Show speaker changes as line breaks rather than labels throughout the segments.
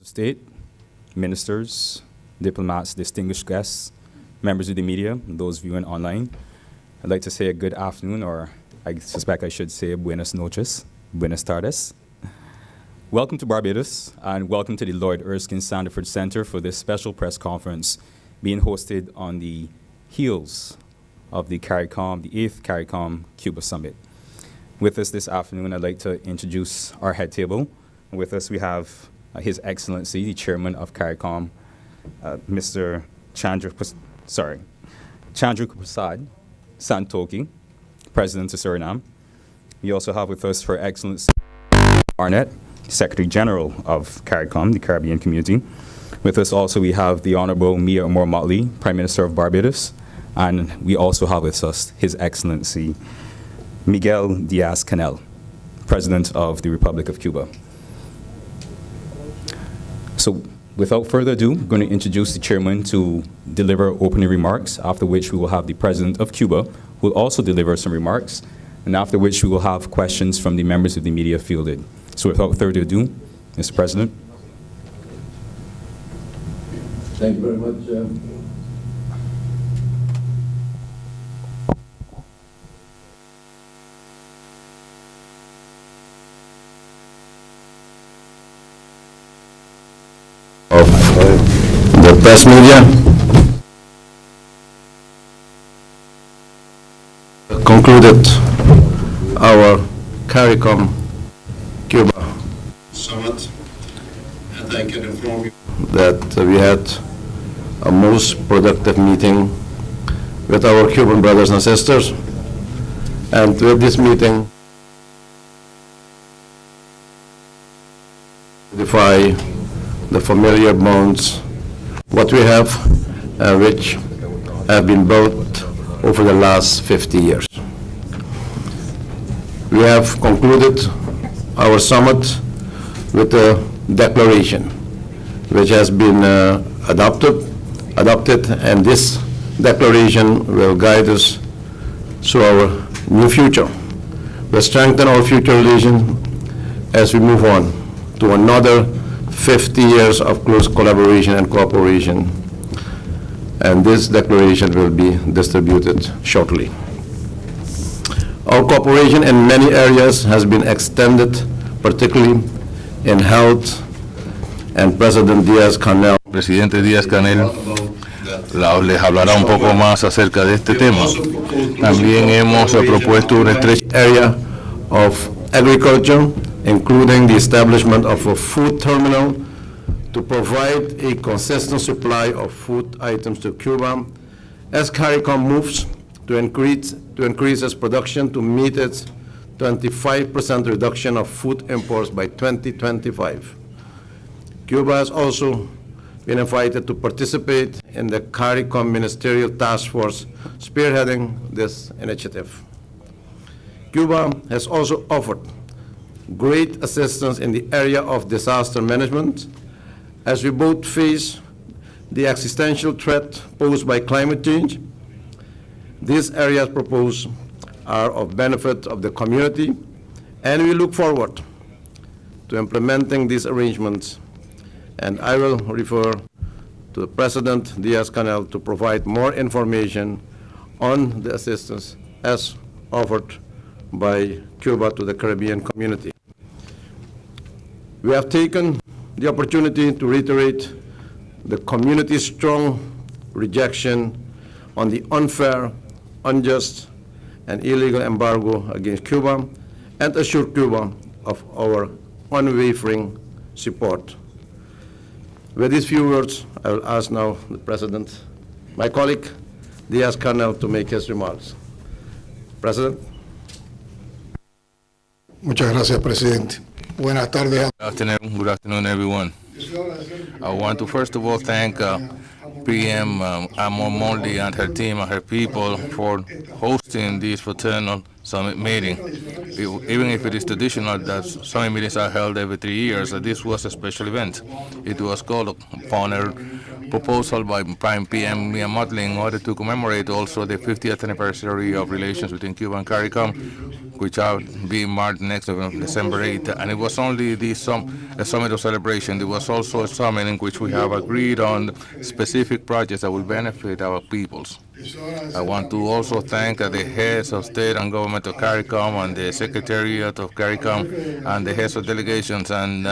State, ministers, diplomats, distinguished guests, members of the media, and those viewing online. I'd like to say a good afternoon, or I suspect I should say buenas noches, buenas tardes. Welcome to Barbados, and welcome to the Lloyd Erskine Sandiford Center for this special press conference being hosted on the heels of the 8th CARICOM-Cuba Summit. With us this afternoon, I'd like to introduce our head table. With us, we have His Excellency, the Chairman of CARICOM, Mr. Chandra Prasad Santoki, President of Suriname. We also have with us Her Excellency Barnett, Secretary General of CARICOM, the Caribbean Community. With us also we have the Honorable Mia Omar Motley, Prime Minister of Barbados, and we also have with us His Excellency Miguel Diaz-Canel, President of the Republic of Cuba. So without further ado, I'm going to introduce the chairman to deliver opening remarks, after which we will have the President of Cuba, who will also deliver some remarks, and after which we will have questions from the members of the media fielded. So without further ado, Mr. President.
Thank you very much. Of the press media, concluded our CARICOM-Cuba summit, and I can inform you that we had a most productive meeting with our Cuban brothers and sisters, and with this meeting, the familiar bonds, what we have, which have been built over the last 50 years. We have concluded our summit with a declaration which has been adopted, and this declaration will guide us to our new future. We'll strengthen our future relation as we move on to another 50 years of close collaboration and cooperation, and this declaration will be distributed shortly. Our cooperation in many areas has been extended, particularly in health, and President Diaz-Canel.
Presidente Díaz-Canel les hablará un poco más acerca de este tema. También hemos propuesto una estrecha
area of agriculture, including the establishment of a food terminal to provide a consistent supply of food items to Cuba, as CARICOM moves to increase its production to meet its 25% reduction of food imports by 2025. Cuba has also been invited to participate in the CARICOM Ministerial Task Force spearheading this initiative. Cuba has also offered great assistance in the area of disaster management, as we both face the existential threat posed by climate change. These areas proposed are of benefit of the community, and we look forward to implementing these arrangements. And I will refer to President Diaz-Canel to provide more information on the assistance as offered by Cuba to the Caribbean community. We have taken the opportunity to reiterate the community's strong rejection on the unfair, unjust, and illegal embargo against Cuba, and assure Cuba of our unwavering support. With these few words, I will ask now the President, my colleague, Diaz-Canel, to make his remarks. President.
Muchas gracias, Presidente. Buenas tardes.
Good afternoon, everyone. I want to first of all thank PM Amor Moldy and her team and her people for hosting this fraternal summit meeting. Even if it is traditional that summit meetings are held every 3 years, this was a special event. It was called upon proposal by Prime PM Mia Motley in order to commemorate also the 50th anniversary of relations between Cuba and CARICOM, which are being marked next December 8th. And it was only a summit of celebration. There was also a summit in which we have agreed on specific projects that will benefit our peoples. I want to also thank the heads of state and government of CARICOM and the Secretariat of CARICOM and the heads of delegations and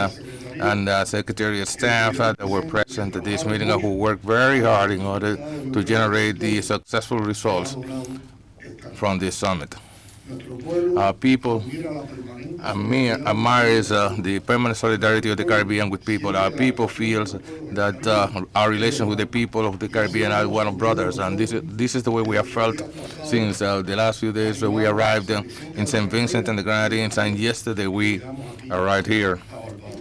Secretariat staff that were present at this meeting who worked very hard in order to generate the successful results from this summit. Our people admires the permanent solidarity of the Caribbean with people. Our people feels that our relations with the people of the Caribbean are one of brothers, and this is the way we have felt since the last few days when we arrived in St. Vincent and the Grenadines, and yesterday we arrived here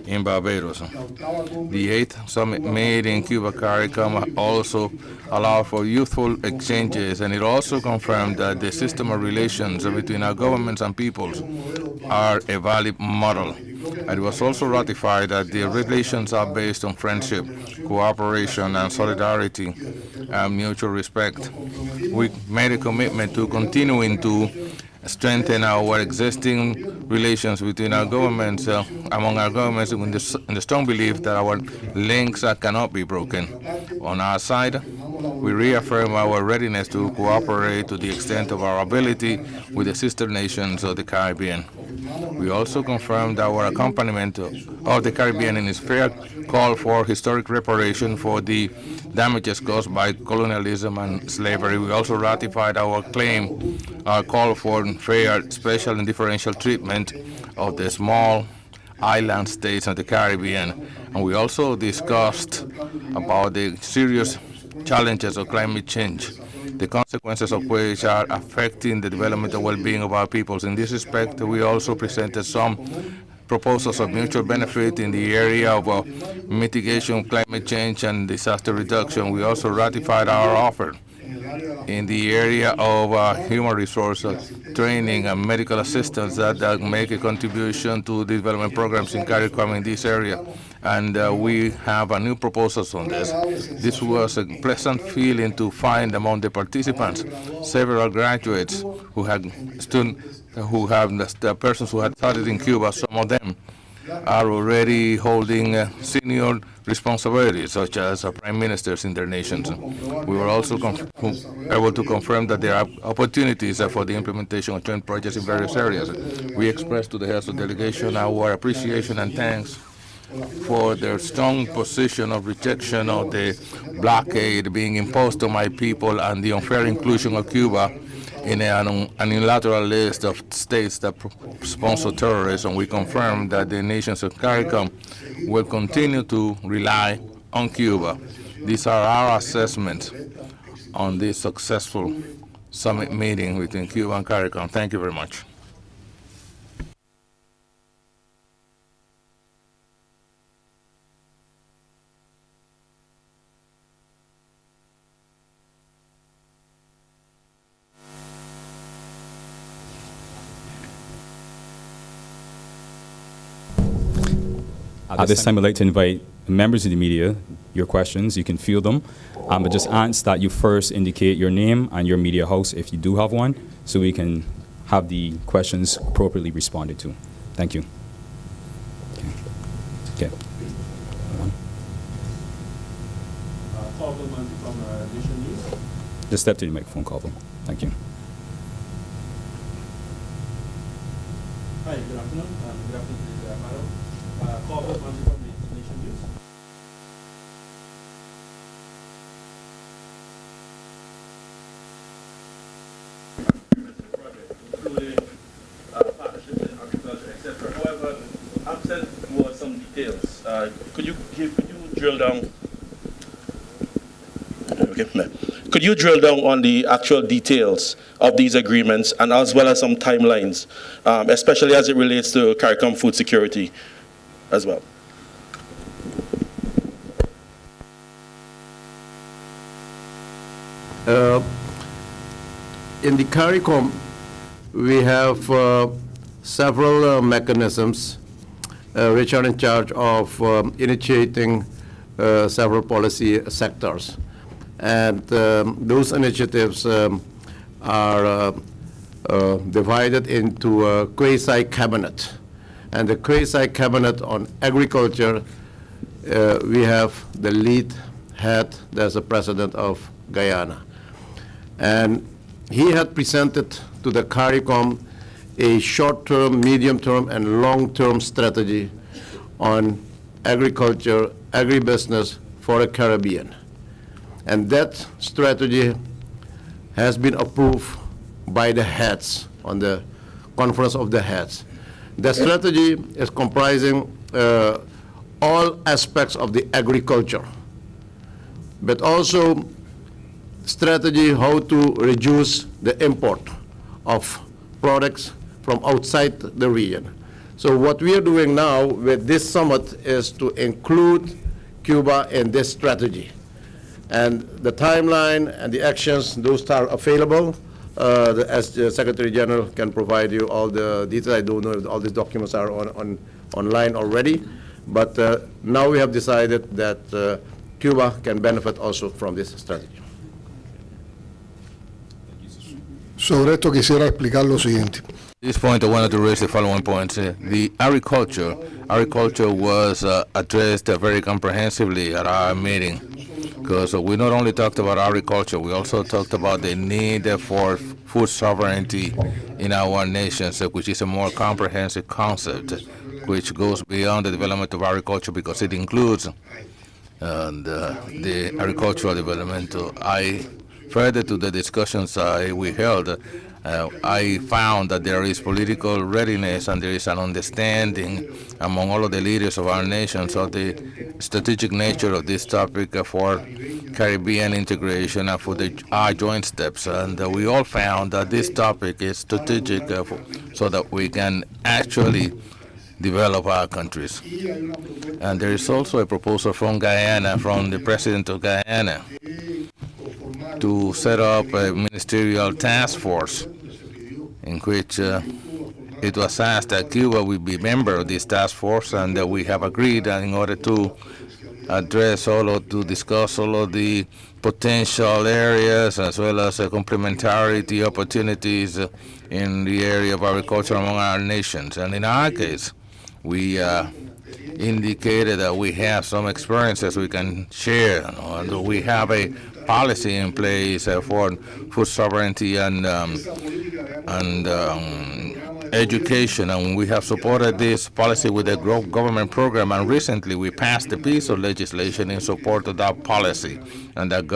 in Barbados. The 8th summit made in Cuba CARICOM also allowed for youthful exchanges, and it also confirmed that the system of relations between our governments and peoples are a valid model. And it was also ratified that the relations are based on friendship, cooperation, and solidarity, and mutual respect. We made a commitment to continuing to strengthen our existing relations between our governments, among our governments, in the strong belief that our links cannot be broken. On our side, we reaffirm our readiness to cooperate to the extent of our ability with the sister nations of the Caribbean. We also confirmed our accompaniment of the Caribbean in its fair call for historic reparation for the damages caused by colonialism and slavery. We also ratified our claim, our call for fair, special, and differential treatment of the small island states of the Caribbean. And we also discussed about the serious challenges of climate change, the consequences of which are affecting the development and well-being of our peoples. In this respect, we also presented some proposals of mutual benefit in the area of mitigation, climate change, and disaster reduction. We also ratified our offer in the area of human resource training and medical assistance that make a contribution to the development programs in CARICOM in this area. And we have a new proposals on this. This was a pleasant feeling to find among the participants several graduates who had the persons who had studied in Cuba. Some of them are already holding senior responsibilities, such as prime ministers in their nations. We were also able to confirm that there are opportunities for the implementation of joint projects in various areas. We expressed to the heads of delegation our appreciation and thanks for their strong position of rejection of the blockade being imposed on my people and the unfair inclusion of Cuba in an unilateral list of states that sponsor terrorism. We confirm that the nations of CARICOM will continue to rely on Cuba. These are our assessments on this successful summit meeting between Cuba and CARICOM. Thank you very much.
At this time, I'd like to invite members of the media, your questions, you can field them. But just ask that you first indicate your name and your media house, if you do have one, so we can have the questions appropriately responded to. Thank you. Okay. Just step to the microphone, Calvin. Thank you.
Hi, good afternoon. Good afternoon to the panel. Calvin from the Nation News. Including partnerships in agriculture, etc. However, absent was some details. Could you drill down? Okay. Could you drill down on the actual details of these agreements, and as well as some timelines, especially as it relates to CARICOM food security as well?
In the CARICOM, we have several mechanisms which are in charge of initiating several policy sectors. And those initiatives are divided into a quasi-cabinet. And the quasi-cabinet on agriculture, we have the lead head, there's the president of Guyana. And he had presented to the CARICOM a short-term, medium-term, and long-term strategy on agriculture, agribusiness for the Caribbean. And that strategy has been approved by the heads on the Conference of the Heads. The strategy is comprising all aspects of the agriculture, but also strategy how to reduce the import of products from outside the region. So what we are doing now with this summit is to include Cuba in this strategy. And the timeline and the actions, those are available. As the Secretary General can provide you all the details. I don't know if all these documents are online already, but now we have decided that Cuba can benefit also from this strategy.
Sobre esto quisiera explicar lo siguiente.
At this point, I wanted to raise the following points. The agriculture was addressed very comprehensively at our meeting, because we not only talked about agriculture, we also talked about the need for food sovereignty in our nations, which is a more comprehensive concept, which goes beyond the development of agriculture because it includes the agricultural development. Further to the discussions we held, I found that there is political readiness and there is an understanding among all of the leaders of our nations of the strategic nature of this topic for Caribbean integration and for our joint steps. And we all found that this topic is strategic so that we can actually develop our countries. And there is also a proposal from Guyana, from the president of Guyana, to set up a ministerial task force in which it was asked that Cuba will be a member of this task force, and we have agreed in order to discuss all of the potential areas as well as complementarity opportunities in the area of agriculture among our nations. And in our case, we indicated that we have some experiences we can share, and we have a policy in place for food sovereignty and education, and we have supported this policy with a government program, and recently we passed a piece of legislation in support of that policy and that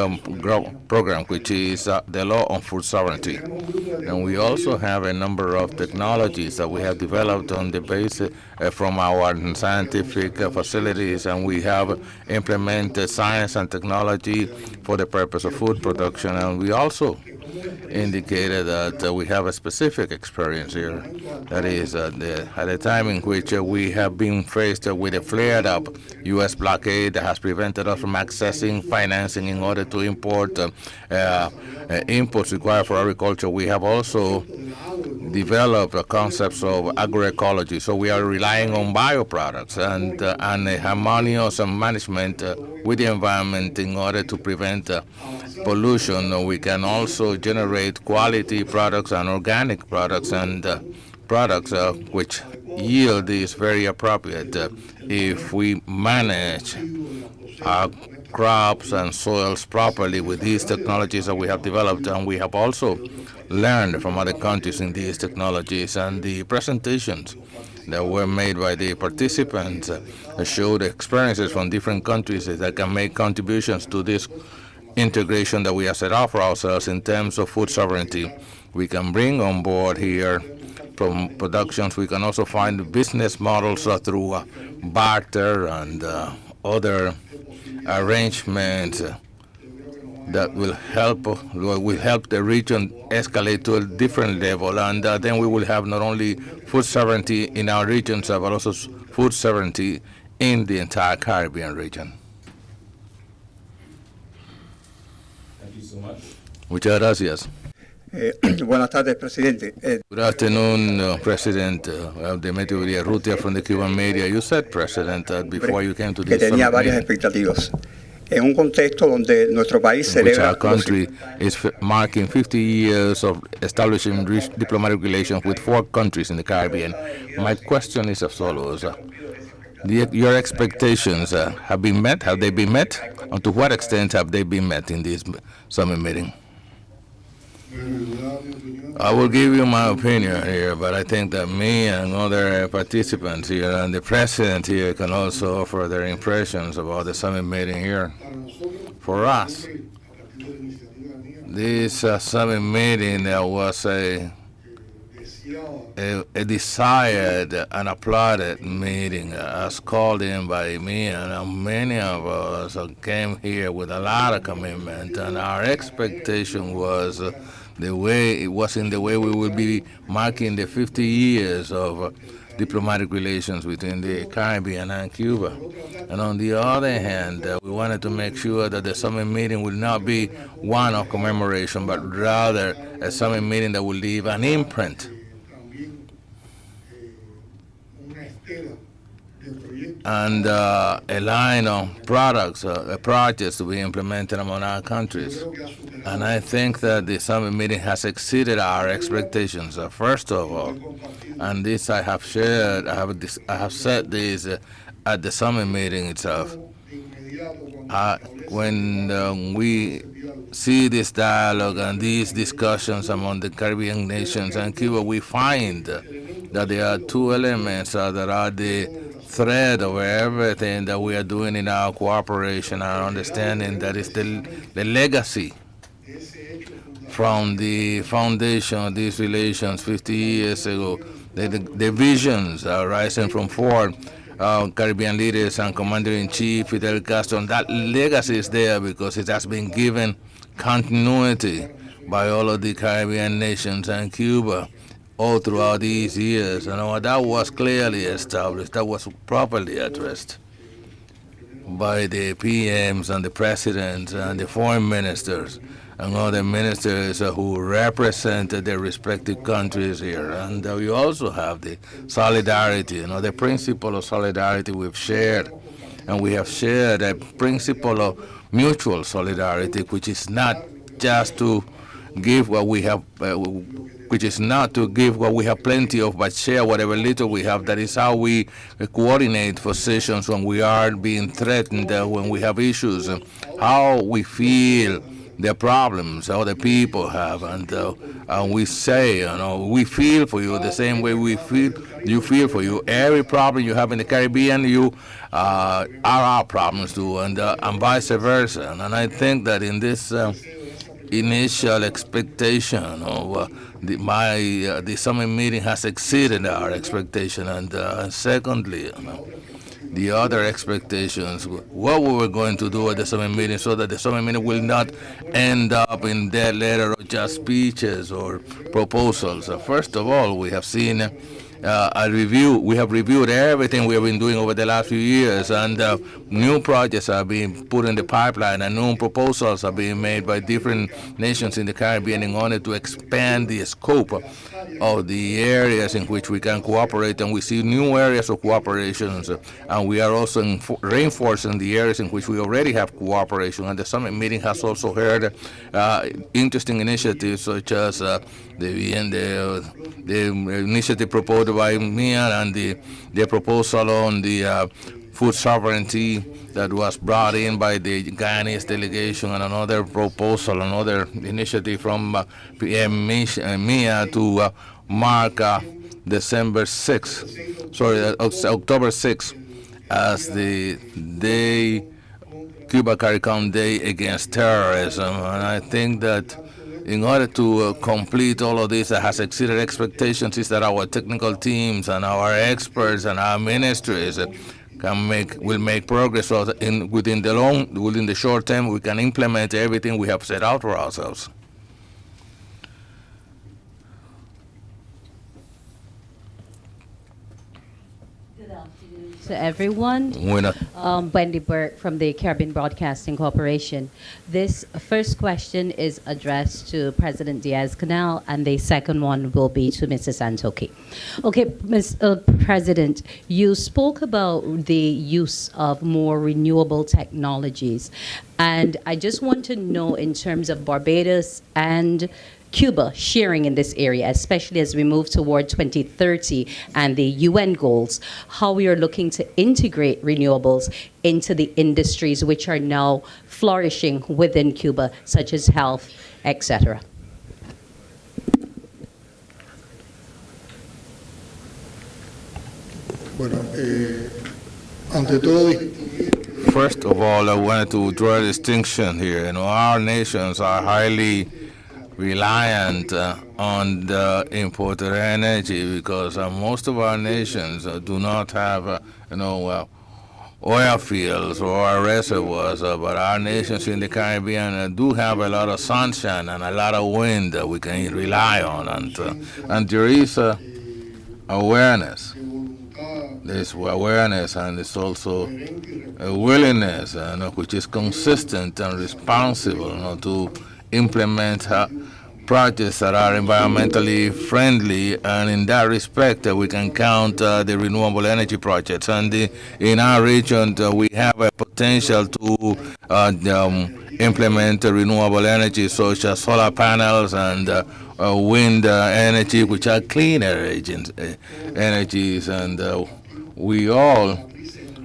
program, which is the law on food sovereignty. And we also have a number of technologies that we have developed on the basis from our scientific facilities, and we have implemented science and technology for the purpose of food production. And we also indicated that we have a specific experience here. That is, at a time in which we have been faced with a flared-up U.S. blockade that has prevented us from accessing financing in order to import inputs required for agriculture. We have also developed concepts of agroecology. So we are relying on bioproducts and a harmonious management with the environment in order to prevent pollution. We can also generate quality products and organic products and products which yield is very appropriate if we manage our crops and soils properly with these technologies that we have developed. And we have also learned from other countries in these technologies, and the presentations that were made by the participants showed experiences from different countries that can make contributions to this integration that we have set out for ourselves in terms of food sovereignty. We can bring on board here from productions. We can also find business models through barter and other arrangements that will help the region escalate to a different level, and then we will have not only food sovereignty in our regions, but also food sovereignty in the entire Caribbean region.
Thank you so much.
Muchas gracias.
Buenas tardes, presidente.
Good afternoon, President Demetrio Villarrutia from the Cuban media. You said, President, that before you came to
Que
this
tenía
summit
varias
meeting,
expectativas. En un contexto donde nuestro país
in which
celebra
our country is marking 50 years of establishing diplomatic relations with 4 countries in the Caribbean. My question is as follows. Your expectations have been met? Have they been met? And to what extent have they been met in this summit meeting? I will give you my opinion here, but I think that me and other participants here and the president here can also offer their impressions about the summit meeting here. For us, this summit meeting was a desired and applauded meeting, as called in by me, and many of us came here with a lot of commitment, and our expectation was the way we will be marking the 50 years of diplomatic relations between the Caribbean and Cuba. And on the other hand, we wanted to make sure that the summit meeting will not be one of commemoration, but rather a summit meeting that will leave an imprint and a line of projects to be implemented among our countries. And I think that the summit meeting has exceeded our expectations. First of all, and this I have shared, I have said this at the summit meeting itself. When we see this dialogue and these discussions among the Caribbean nations and Cuba, we find that there are 2 elements that are the thread of everything that we are doing in our cooperation, our understanding, that is the legacy from the foundation of these relations 50 years ago, the visions arising from 4 Caribbean leaders and Commander-in-Chief Fidel Castro. And that legacy is there because it has been given continuity by all of the Caribbean nations and Cuba all throughout these years. And that was clearly established, that was properly addressed by the PMs and the presidents and the foreign ministers and other ministers who represented their respective countries here. And we also have the solidarity, the principle of solidarity we've shared. And we have shared a principle of mutual solidarity, which is not just to give what we have, which is not to give what we have plenty of, but share whatever little we have. That is how we coordinate positions when we are being threatened, when we have issues, how we feel the problems other people have, and we say, we feel for you the same way you feel for you. Every problem you have in the Caribbean, you are our problems too, and vice versa. And I think that in this initial expectation of the summit meeting has exceeded our expectation, and secondly, the other expectations, what we were going to do at the summit meeting, so that the summit meeting will not end up in dead letter or just speeches or proposals. First of all, we have seen a review. We have reviewed everything we have been doing over the last few years, and new projects are being put in the pipeline, and new proposals are being made by different nations in the Caribbean in order to expand the scope of the areas in which we can cooperate. And we see new areas of cooperation, and we are also reinforcing the areas in which we already have cooperation. And the summit meeting has also heard interesting initiatives such as the initiative proposed by Mia and the proposal on the food sovereignty that was brought in by the Guyanese delegation, and another proposal, another initiative from PM Mia to mark October 6th as the day, Cuba CARICOM Day against terrorism. And I think that in order to complete all of this that has exceeded expectations is that our technical teams and our experts and our ministries will make progress, so that within the short term we can implement everything we have set out for ourselves.
Good afternoon to everyone.
Buenas.
Wendy Burke from the Caribbean Broadcasting Corporation. This first question is addressed to President Diaz-Canel, and the second one will be to Mr. Santoki. Okay, Mr. President, you spoke about the use of more renewable technologies, and I just want to know, in terms of Barbados and Cuba sharing in this area, especially as we move toward 2030 and the UN goals, how we are looking to integrate renewables into the industries which are now flourishing within Cuba, such as health, etc.
Bueno, ante todo,
First of all, I wanted to draw a distinction here. Our nations are highly reliant on the imported energy because most of our nations do not have, oil fields or reservoirs, but our nations in the Caribbean do have a lot of sunshine and a lot of wind that we can rely on, and there is awareness. There's awareness, and there's also a willingness, which is consistent and responsible, to implement projects that are environmentally friendly, and in that respect, we can count the renewable energy projects. And in our region, we have a potential to implement renewable energy, such as solar panels and wind energy, which are clean energies, and we all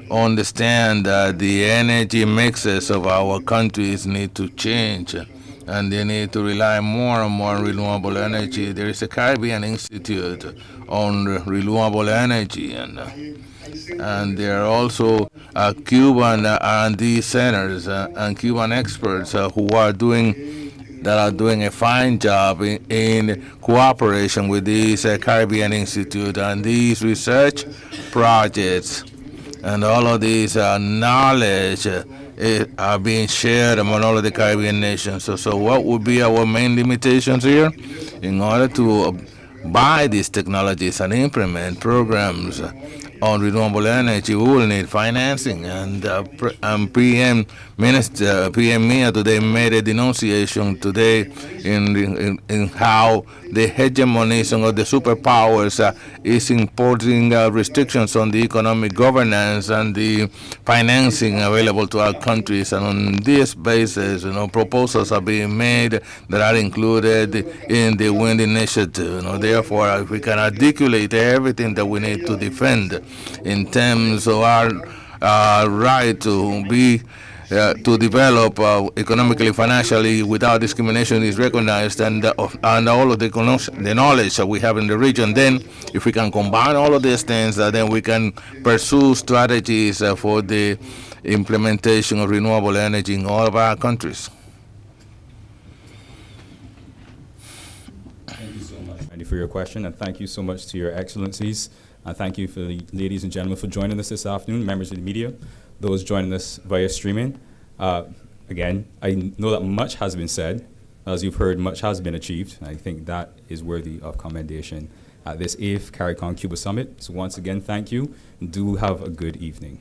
understand that the energy mixes of our countries need to change, and they need to rely more and more on renewable energy. There is a Caribbean Institute on renewable energy, and there are also Cuban R&D centers and Cuban experts who are doing a fine job in cooperation with this Caribbean Institute, and these research projects and all of these knowledge are being shared among all of the Caribbean nations. So what would be our main limitations here? In order to buy these technologies and implement programs on renewable energy, we will need financing, and PM Mia today made a denunciation today in how the hegemonization of the superpowers is imposing restrictions on the economic governance and the financing available to our countries. And on this basis, proposals are being made that are included in the Wind Initiative. Therefore, if we can articulate everything that we need to defend in terms of our right to be to develop economically, financially, without discrimination is recognized, and all of the knowledge that we have in the region, then if we can combine all of these things, then we can pursue strategies for the implementation of renewable energy in all of our countries.
Thank you so much, Randy, for your question, and thank you so much to your excellencies. And thank you for the ladies and gentlemen for joining us this afternoon, members of the media, those joining us via streaming. Again, I know that much has been said. As you've heard, much has been achieved. I think that is worthy of commendation at this 8th CARICOM-Cuba Summit. So once again, thank you. Do have a good evening.